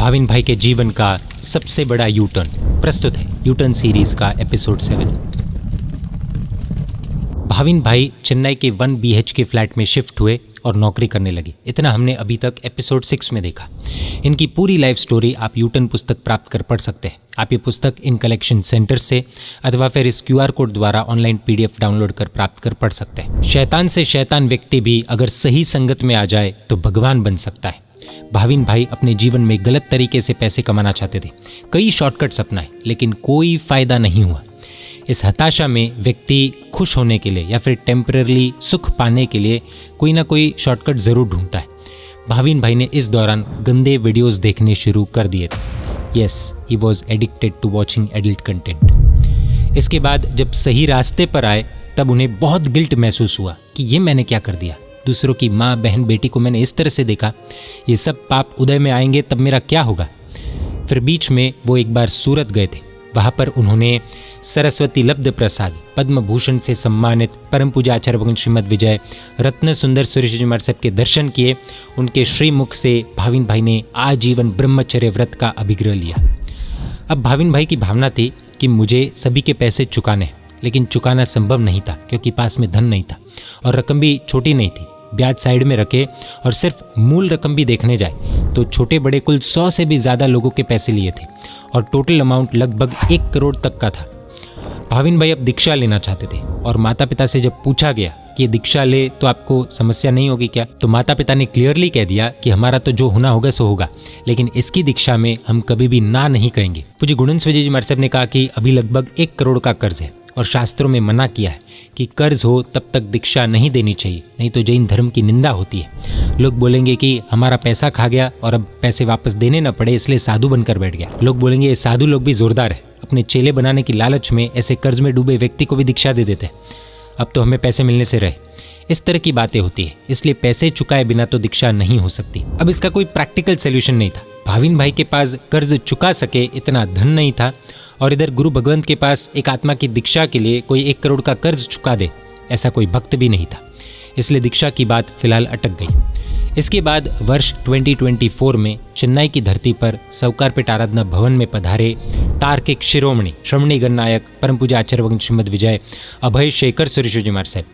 भाविन भाई के जीवन का सबसे बड़ा यूटर्न प्रस्तुत है यूटर्न सीरीज का एपिसोड 7। भाविन भाई चेन्नई के 1 BHK फ्लैट में शिफ्ट हुए और नौकरी करने लगे। इतना हमने अभी तक एपिसोड 6 में देखा। इनकी पूरी लाइफ स्टोरी आप यूटर्न पुस्तक प्राप्त कर पढ़ सकते हैं। आप ये पुस्तक इन कलेक्शन सेंटर से अथवा फिर इस QR कोड द्वारा ऑनलाइन PDF डाउनलोड कर प्राप्त कर पढ़ सकते हैं। शैतान से शैतान व्यक्ति भी अगर सही संगत में आ जाए तो भगवान बन सकता है। भाविन भाई अपने जीवन में गलत तरीके से पैसे कमाना चाहते थे, कई शॉर्टकट्स अपनाए, लेकिन कोई फायदा नहीं हुआ। इस हताशा में व्यक्ति खुश होने के लिए या फिर टेम्पररी सुख पाने के लिए कोई ना कोई शॉर्टकट ज़रूर ढूंढता है। भाविन भाई ने इस दौरान गंदे वीडियोस देखने शुरू कर दिए थे। Yes, he was addicted to watching adult content. इसके बाद जब सही रास्ते पर आए तब उन्हें बहुत गिल्ट महसूस हुआ कि ये मैंने क्या कर दिया। दूसरों की माँ, बहन, बेटी को मैंने इस तरह से देखा, ये सब पाप उदय में आएंगे तब मेरा क्या होगा। फिर बीच में वो एक बार सूरत गए थे। वहाँ पर उन्होंने सरस्वती लब्ध प्रसाद पद्म भूषण से सम्मानित परम पूज्य आचार्य भगवान श्रीमद विजय रत्न सुंदर सुरेश जी महाराज साहब के दर्शन किए। उनके श्रीमुख से भाविन भाई ने आजीवन ब्रह्मचर्य व्रत का अभिग्रह लिया। अब भाविन भाई की भावना थी कि मुझे सभी के पैसे चुकाने हैं, लेकिन चुकाना संभव नहीं था क्योंकि पास में धन नहीं था और रकम भी छोटी नहीं थी। ब्याज साइड में रखे और सिर्फ मूल रकम भी देखने जाए तो छोटे बड़े कुल 100 से भी ज़्यादा लोगों के पैसे लिए थे और टोटल अमाउंट लगभग 1 करोड़ तक का था। भाविन भाई अब दीक्षा लेना चाहते थे और माता पिता से जब पूछा गया कि ये दीक्षा ले तो आपको समस्या नहीं होगी क्या, तो माता पिता ने क्लियरली कह दिया कि हमारा तो जो होना होगा सो होगा, लेकिन इसकी दीक्षा में हम कभी भी ना नहीं कहेंगे। पूज्य गुणवंत विजय जी महाराज साहब ने कहा कि अभी लगभग 1 करोड़ का कर्ज है और शास्त्रों में मना किया है कि कर्ज हो तब तक दीक्षा नहीं देनी चाहिए, नहीं तो जैन धर्म की निंदा होती है। लोग बोलेंगे कि हमारा पैसा खा गया और अब पैसे वापस देने न पड़े इसलिए साधु बनकर बैठ गया। लोग बोलेंगे ये साधु लोग भी जोरदार है, अपने चेले बनाने की लालच में ऐसे कर्ज में डूबे व्यक्ति को भी दीक्षा दे देते हैं, अब तो हमें पैसे मिलने से रहे। इस तरह की बातें होती है, इसलिए पैसे चुकाए बिना तो दीक्षा नहीं हो सकती। अब इसका कोई प्रैक्टिकल सोल्यूशन नहीं था। भाविन भाई के पास कर्ज चुका सके इतना धन नहीं था और इधर गुरु भगवंत के पास एक आत्मा की दीक्षा के लिए कोई 1 करोड़ का कर्ज चुका दे ऐसा कोई भक्त भी नहीं था। इसलिए दीक्षा की बात फिलहाल अटक गई। इसके बाद वर्ष 2024 में चेन्नई की धरती पर सौकारपेट आराधना भवन में पधारे तार्किक शिरोमणि श्रमणी गणनायक परम पूज्य आचार्य भगवान श्रीमद विजय अभय शेखर सुरेश जी महाराज साहब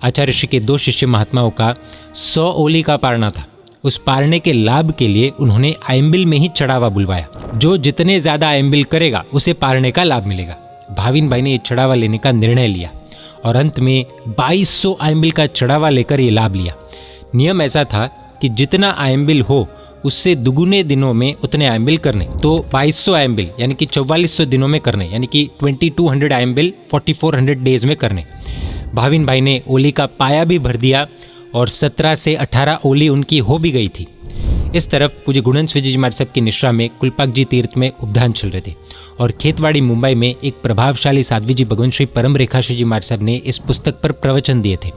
आचार्य श्री के 2 शिष्य महात्माओं का 100 ओली का पारना था। उस पारने के लाभ के लिए उन्होंने आयम्बिल में ही चढ़ावा बुलवाया। जो जितने ज्यादा आयम्बिल करेगा उसे पारने का लाभ मिलेगा। भाविन भाई ने ये चढ़ावा लेने का निर्णय लिया और अंत में 2200 आयम्बिल का चढ़ावा लेकर ये लाभ लिया। नियम ऐसा था कि जितना आयम्बिल हो उससे दुगुने दिनों में उतने आयम्बिल करने, तो 2200 आयम्बिल यानी कि 4400 दिनों में करने, यानी कि 2200 आयम्बिल 4400 डेज में करने। भाविन भाई ने ओली का पाया भी भर दिया और 17 से 18 ओली उनकी हो भी गई थी। इस तरफ पूज्य गुणवंत विजय जी महाराज साहब की निश्रा में कुलपाक जी तीर्थ में उपधान चल रहे थे और खेतवाड़ी मुंबई में एक प्रभावशाली साध्वी जी भगवान श्री परम रेखा श्री जी महाराज साहब ने इस पुस्तक पर प्रवचन दिए थे।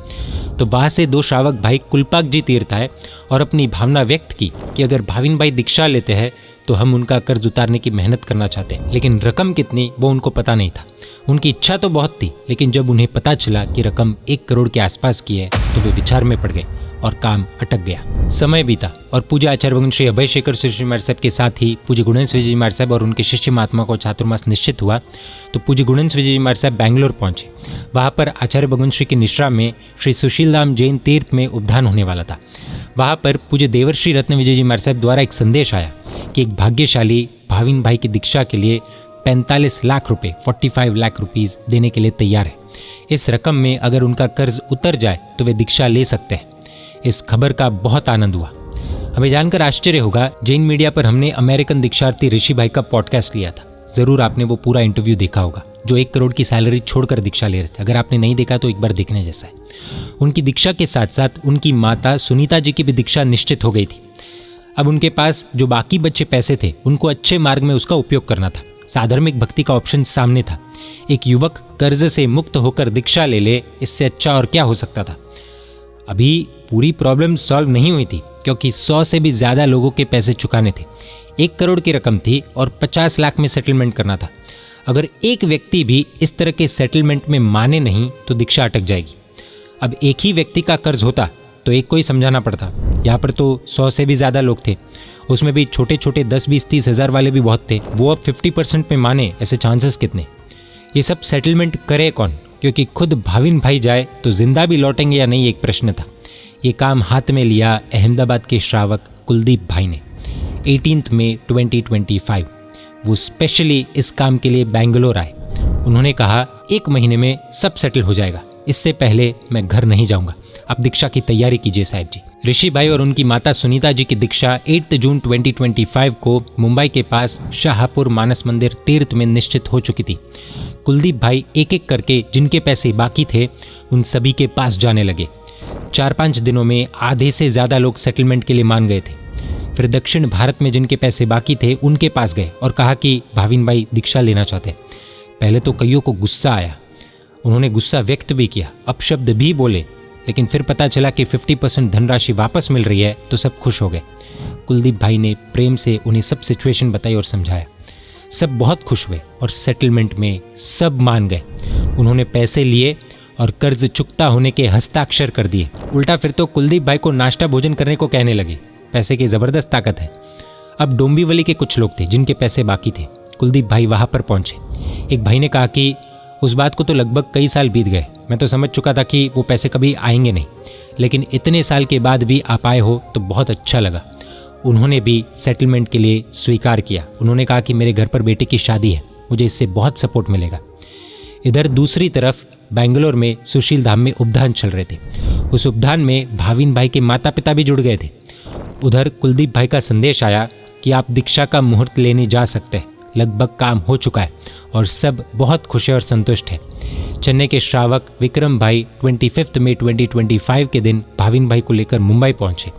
तो वहाँ से 2 श्रावक भाई कुलपाक जी तीर्थ आए और अपनी भावना व्यक्त की कि अगर भाविन भाई दीक्षा लेते हैं तो हम उनका कर्ज उतारने की मेहनत करना चाहते हैं, लेकिन रकम कितनी वो उनको पता नहीं था। उनकी इच्छा तो बहुत थी, लेकिन जब उन्हें पता चला कि रकम 1 करोड़ के आसपास की है तो वे विचार में पड़ गए और काम अटक गया। समय बीता और पूज्य आचार्य भगवान श्री अभय शेखर सुरेश जी महाराज साहब के साथ ही पूज्य गुणवंत विजय जी महाराज साहब और उनके शिष्य महात्मा को चातुर्मास निश्चित हुआ तो पूज्य गुणवंत विजय जी महाराज साहब बैंगलोर पहुंचे। वहाँ पर आचार्य भगवान श्री की निश्रा में श्री सुशील धाम जैन तीर्थ में उपधान होने वाला था। वहाँ पर पूज्य देवर्षि रत्न विजय जी महाराज साहब द्वारा एक संदेश आया कि एक भाग्यशाली भाविन भाई की दीक्षा के लिए 45 लाख रुपए 45 लाख रुपीस देने के लिए तैयार है। इस रकम में अगर उनका कर्ज उतर जाए तो वे दीक्षा ले सकते हैं। इस खबर का बहुत आनंद हुआ। हमें जानकर आश्चर्य होगा, जैन मीडिया पर हमने अमेरिकन दीक्षार्थी ऋषि भाई का पॉडकास्ट लिया था। जरूर आपने वो पूरा इंटरव्यू देखा होगा, जो 1 करोड़ की सैलरी छोड़कर दीक्षा ले रहे थे। अगर आपने नहीं देखा तो एक बार देखने जैसा है। उनकी दीक्षा के साथ साथ उनकी माता सुनीता जी की भी दीक्षा निश्चित हो गई थी। अब उनके पास जो बाकी बचे पैसे थे उनको अच्छे मार्ग में उसका उपयोग करना था। साधर्मिक भक्ति का ऑप्शन सामने था। एक युवक कर्ज से मुक्त होकर दीक्षा ले ले, इससे अच्छा और क्या हो सकता था। अभी पूरी प्रॉब्लम सॉल्व नहीं हुई थी क्योंकि 100 से भी ज़्यादा लोगों के पैसे चुकाने थे। 1 करोड़ की रकम थी और 50 लाख में सेटलमेंट करना था। अगर एक व्यक्ति भी इस तरह के सेटलमेंट में माने नहीं तो दीक्षा अटक जाएगी। अब एक ही व्यक्ति का कर्ज होता तो एक को ही समझाना पड़ता। यहाँ पर तो 100 से भी ज़्यादा लोग थे उसमें भी छोटे छोटे 10, 20, 30 हज़ार वाले भी बहुत थे। वो अब 50% में माने, ऐसे चांसेस कितने? ये सब सेटलमेंट करे कौन? क्योंकि खुद भाविन भाई जाए तो जिंदा भी लौटेंगे या नहीं, एक प्रश्न था। ये काम हाथ में लिया अहमदाबाद के श्रावक कुलदीप भाई ने। 18 मई 2025 वो स्पेशली इस काम के लिए बेंगलोर आए। उन्होंने कहा 1 महीने में सब सेटल हो जाएगा, इससे पहले मैं घर नहीं जाऊंगा। आप दीक्षा की तैयारी कीजिए साहब जी। ऋषि भाई और उनकी माता सुनीता जी की दीक्षा 8 जून 2025 को मुंबई के पास शाहपुर मानस मंदिर तीर्थ में निश्चित हो चुकी थी। कुलदीप भाई एक एक करके जिनके पैसे बाकी थे उन सभी के पास जाने लगे। 4-5 दिनों में आधे से ज़्यादा लोग सेटलमेंट के लिए मान गए थे। फिर दक्षिण भारत में जिनके पैसे बाकी थे उनके पास गए और कहा कि भाविन भाई दीक्षा लेना चाहते। पहले तो कईयों को गुस्सा आया, उन्होंने गुस्सा व्यक्त भी किया, अपशब्द भी बोले, लेकिन फिर पता चला कि 50% धनराशि वापस मिल रही है तो सब खुश हो गए। कुलदीप भाई ने प्रेम से उन्हें सब सिचुएशन बताई और समझाया। सब बहुत खुश हुए और सेटलमेंट में सब मान गए। उन्होंने पैसे लिए और कर्ज चुकता होने के हस्ताक्षर कर दिए। उल्टा फिर तो कुलदीप भाई को नाश्ता भोजन करने को कहने लगे। पैसे की ज़बरदस्त ताकत है। अब डोंबिवली के कुछ लोग थे जिनके पैसे बाकी थे। कुलदीप भाई वहाँ पर पहुँचे। एक भाई ने कहा कि उस बात को तो लगभग कई साल बीत गए, मैं तो समझ चुका था कि वो पैसे कभी आएंगे नहीं, लेकिन इतने साल के बाद भी आप आए हो तो बहुत अच्छा लगा। उन्होंने भी सेटलमेंट के लिए स्वीकार किया। उन्होंने कहा कि मेरे घर पर बेटे की शादी है, मुझे इससे बहुत सपोर्ट मिलेगा। इधर दूसरी तरफ बेंगलोर में सुशील धाम में उपधान चल रहे थे। उस उपधान में भाविन भाई के माता पिता भी जुड़ गए थे। उधर कुलदीप भाई का संदेश आया कि आप दीक्षा का मुहूर्त लेने जा सकते हैं, लगभग काम हो चुका है और सब बहुत खुश और संतुष्ट है। चेन्नई के श्रावक विक्रम भाई 25 मई 2025 के दिन भाविन भाई को लेकर मुंबई पहुंचे।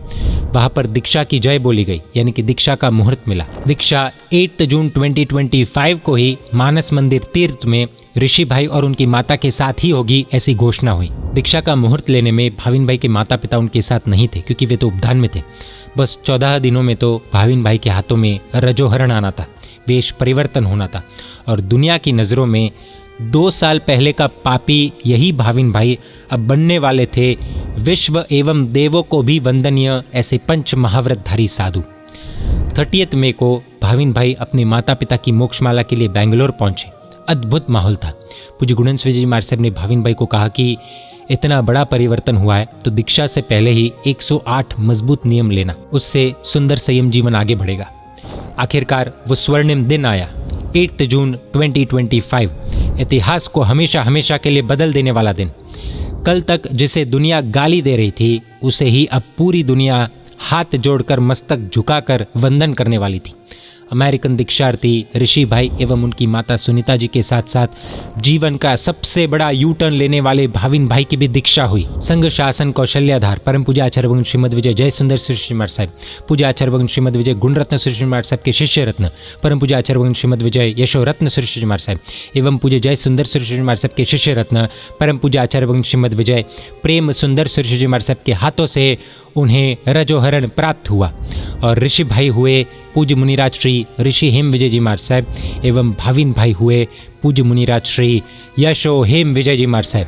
वहां पर दीक्षा की जय बोली गई, यानी कि दीक्षा का मुहूर्त मिला। दीक्षा 8 जून 2025 को ही मानस मंदिर तीर्थ में ऋषि भाई और उनकी माता के साथ ही होगी, ऐसी घोषणा हुई। दीक्षा का मुहूर्त लेने में भाविन भाई के माता पिता उनके साथ नहीं थे क्योंकि वे तो उपधान में थे। बस 14 दिनों में तो भाविन भाई के हाथों में रजोहरण आना था, वेश परिवर्तन होना था और दुनिया की नज़रों में 2 साल पहले का पापी यही भाविन भाई अब बनने वाले थे विश्व एवं देवों को भी वंदनीय ऐसे पंच महाव्रतधारी साधु। 30 मई को भाविन भाई अपने माता पिता की मोक्षमाला के लिए बेंगलोर पहुंचे। अद्भुत माहौल था। पूज्य गुणेश्वर जी महाराज साहब ने भाविन भाई को कहा कि इतना बड़ा परिवर्तन हुआ है तो दीक्षा से पहले ही 108 मजबूत नियम लेना, उससे सुंदर संयम जीवन आगे बढ़ेगा। आखिरकार वो स्वर्णिम दिन आया, 8 जून 2025, इतिहास को हमेशा हमेशा के लिए बदल देने वाला दिन। कल तक जिसे दुनिया गाली दे रही थी उसे ही अब पूरी दुनिया हाथ जोड़कर मस्तक झुकाकर वंदन करने वाली थी। अमेरिकन दीक्षार्थी ऋषि भाई एवं उनकी माता सुनीता जी के साथ साथ जीवन का सबसे बड़ा यू टर्न लेने वाले भाविन भाई की भी दीक्षा हुई। संघ शासन कौशल्याधार परम पूज्य आचार्य भगवान श्रीमद विजय जय सुंदर श्री महाराज साहब, पूज्य आचार्य भगवान श्रीमद विजय गुणरत्न श्री महाराज साहब के शिष्य रत्न परम पूज्य आचार्य भगवान श्रीमद विजय यशो रत्न श्री महाराज साहब एवं पूज्य जय सुंदर श्री महाराज साहब के शिष्य रत्न परम पूज्य आचार्य भगवान श्रीमद विजय प्रेम सुंदर श्री महाराज साहब के हाथों से उन्हें रजोहरण प्राप्त हुआ और ऋषि भाई हुए पूज्य मुनिराज श्री ऋषि हेम विजय जी महाराज साहब एवं भाविन भाई हुए पूज्य मुनिराज श्री यशो हेम विजय जी महाराज साहब।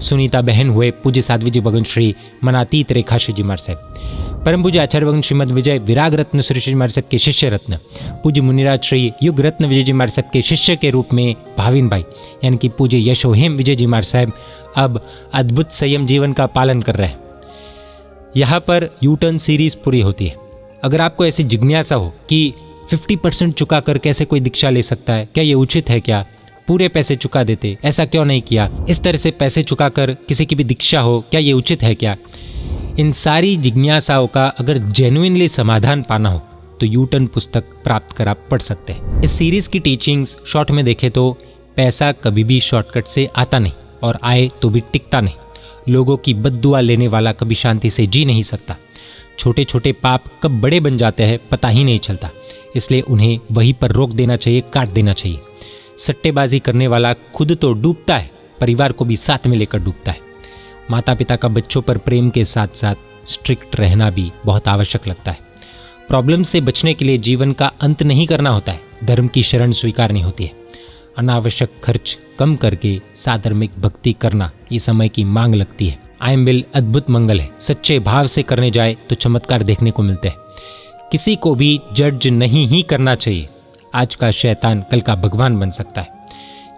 सुनीता बहन हुए पूज्य साध्वी जी भगवान श्री मनातीत रेखा श्री जी महाराज साहब। परम पूज्य आचार्य भगवान श्रीमद विजय विराग रत्न श्री जी महाराज साहब के शिष्य रत्न पूज्य मुनिराज श्री युग रत्न विजय जी महाराज साहब के शिष्य के रूप में भाविन भाई यानी कि पूज्य यशोहेम विजय जी महाराज साहब अब अद्भुत संयम जीवन का पालन कर रहे हैं। यहाँ पर यू टर्न सीरीज पूरी होती है। अगर आपको ऐसी जिज्ञासा हो कि 50% चुका कर कैसे कोई दीक्षा ले सकता है, क्या ये उचित है, क्या पूरे पैसे चुका देते, ऐसा क्यों नहीं किया, इस तरह से पैसे चुका कर किसी की भी दीक्षा हो, क्या ये उचित है क्या, इन सारी जिज्ञासाओं का अगर जेन्युइनली समाधान पाना हो तो यू टर्न पुस्तक प्राप्त कर आप पढ़ सकते हैं। इस सीरीज की टीचिंग्स शॉर्ट में देखें तो पैसा कभी भी शॉर्टकट से आता नहीं और आए तो भी टिकता नहीं। लोगों की बद्दुआ लेने वाला कभी शांति से जी नहीं सकता। छोटे छोटे पाप कब बड़े बन जाते हैं पता ही नहीं चलता, इसलिए उन्हें वहीं पर रोक देना चाहिए, काट देना चाहिए। सट्टेबाजी करने वाला खुद तो डूबता है, परिवार को भी साथ में लेकर डूबता है। माता पिता का बच्चों पर प्रेम के साथ साथ स्ट्रिक्ट रहना भी बहुत आवश्यक लगता है। प्रॉब्लम से बचने के लिए जीवन का अंत नहीं करना होता है, धर्म की शरण स्वीकारनी होती है। अनावश्यक खर्च कम करके साधर्मिक भक्ति करना ये समय की मांग लगती है। आई बिल अद्भुत मंगल है। सच्चे भाव से करने जाए तो चमत्कार देखने को मिलते हैं। किसी को भी जज नहीं ही करना चाहिए। आज का शैतान कल का भगवान बन सकता है।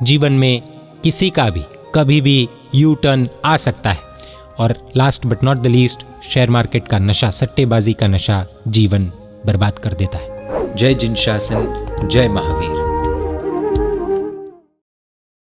जीवन में किसी का भी कभी भी यू टर्न आ सकता है। और last but not the least, share market का नशा, सट्टेबाजी का नशा जीवन बर्बाद कर देता है। जय जिन शासन, जय महावीर।